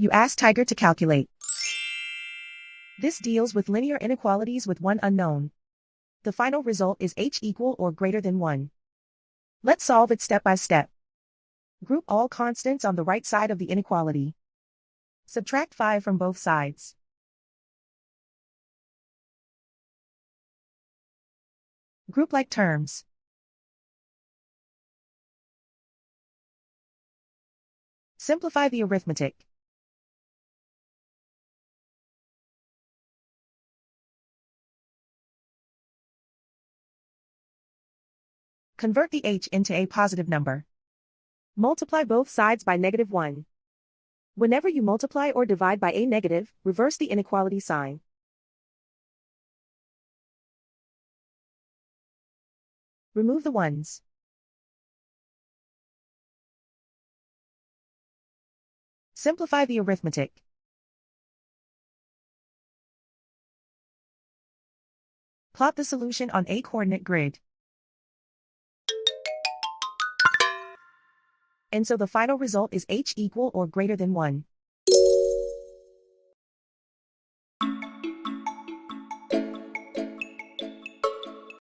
You ask Tiger to calculate. This deals with linear inequalities with one unknown. The final result is h equal or greater than 1. Let's solve it step by step. Group all constants on the right side of the inequality. Subtract 5 from both sides. Group like terms. Simplify the arithmetic. Convert the h into a positive number. Multiply both sides by -1. Whenever you multiply or divide by a negative, reverse the inequality sign. Remove the ones. Simplify the arithmetic. Plot the solution on a coordinate grid. And so the final result is h equal or greater than 1.